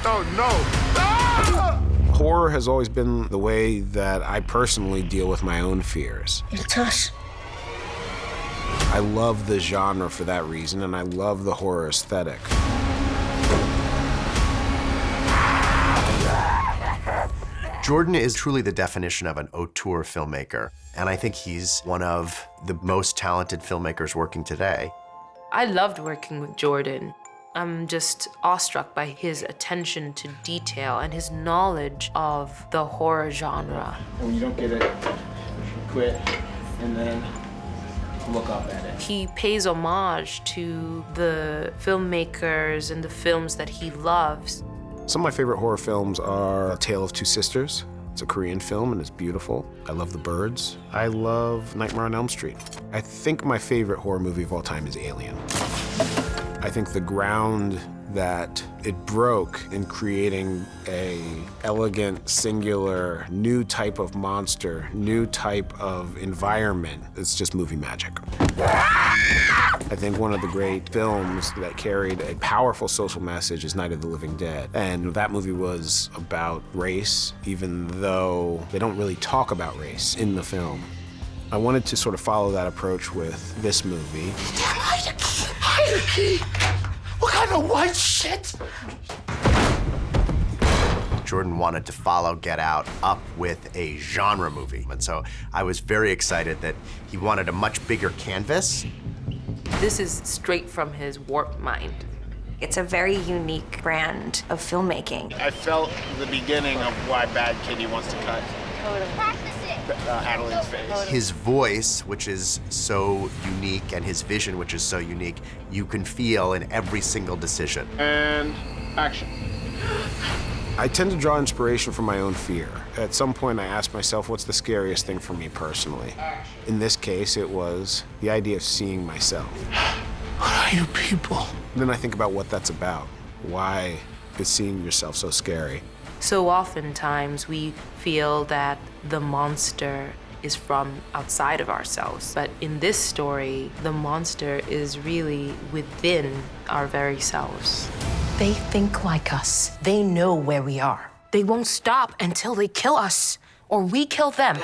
don't know. Ah! Horror has always been the way that I personally deal with my own fears. It's us. I love the genre for that reason, and I love the horror aesthetic. Jordan is truly the definition of an auteur filmmaker, and I think he's one of the most talented filmmakers working today. I loved working with Jordan. I'm just awestruck by his attention to detail and his knowledge of the horror genre. When you don't get it, quit, and then look up at it. He pays homage to the filmmakers and the films that he loves. Some of my favorite horror films are A Tale of Two Sisters. It's a Korean film and it's beautiful. I love The Birds. I love Nightmare on Elm Street. I think my favorite horror movie of all time is Alien. I think the ground that it broke in creating a elegant, singular, new type of monster, new type of environment, it's just movie magic. I think one of the great films that carried a powerful social message is Night of the Living Dead. And that movie was about race, even though they don't really talk about race in the film. I wanted to sort of follow that approach with this movie. Hierarchy! What kind of white shit? Jordan wanted to follow Get Out up with a genre movie. And so I was very excited that he wanted a much bigger canvas. This is straight from his warped mind. It's a very unique brand of filmmaking. I felt the beginning of why Bad Kitty wants to cut Adeline's face. His voice, which is so unique, and his vision, which is so unique, you can feel in every single decision. And action. I tend to draw inspiration from my own fear. At some point, I asked myself, what's the scariest thing for me personally? In this case, it was the idea of seeing myself. What are you people? Then I think about what that's about. Why is seeing yourself so scary? So oftentimes we feel that the monster is from outside of ourselves. But in this story, the monster is really within our very selves. They think like us. They know where we are. They won't stop until they kill us, or we kill them.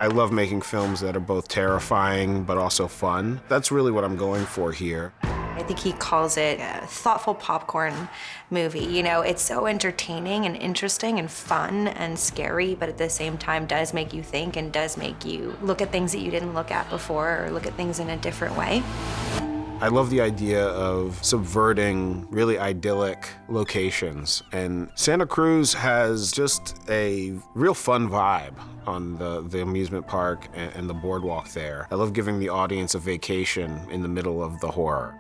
I love making films that are both terrifying but also fun. That's really what I'm going for here. I think he calls it a thoughtful popcorn movie. You know, it's so entertaining and interesting and fun and scary, but at the same time does make you think and does make you look at things that you didn't look at before or look at things in a different way. I love the idea of subverting really idyllic locations. And Santa Cruz has just a real fun vibe on the amusement park and the boardwalk there. I love giving the audience a vacation in the middle of the horror.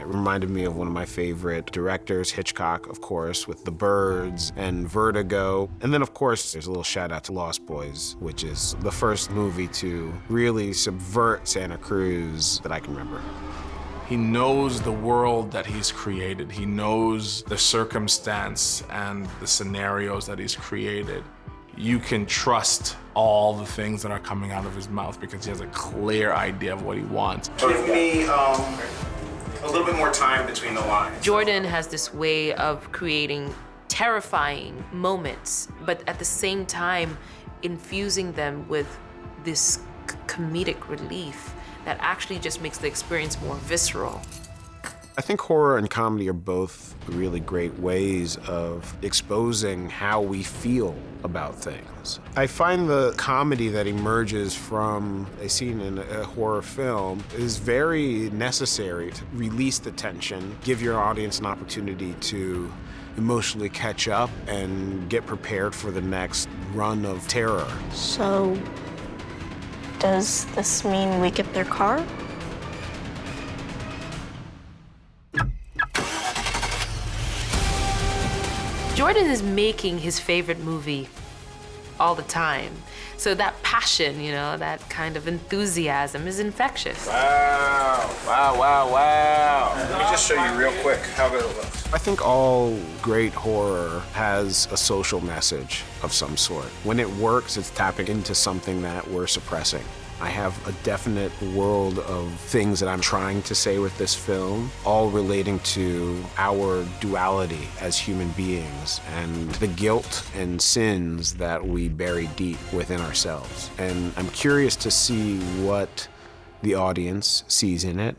It reminded me of one of my favorite directors, Hitchcock, of course, with The Birds and Vertigo. And then, of course, there's a little shout out to Lost Boys, which is the first movie to really subvert Santa Cruz that I can remember. He knows the world that he's created. He knows the circumstance and the scenarios that he's created. You can trust all the things that are coming out of his mouth because he has a clear idea of what he wants. Give me a little bit more time between the lines. Jordan has this way of creating terrifying moments, but at the same time infusing them with this comedic relief that actually just makes the experience more visceral. I think horror and comedy are both really great ways of exposing how we feel about things. I find the comedy that emerges from a scene in a horror film is very necessary to release the tension, give your audience an opportunity to emotionally catch up and get prepared for the next run of terror. So, does this mean we get their car? Jordan is making his favorite movie all the time. So that passion, you know, that kind of enthusiasm is infectious. Wow, wow, wow, wow. Let me just show you real quick how good it looks. I think all great horror has a social message of some sort. When it works, it's tapping into something that we're suppressing. I have a definite world of things that I'm trying to say with this film, all relating to our duality as human beings and the guilt and sins that we bury deep within ourselves. And I'm curious to see what the audience sees in it.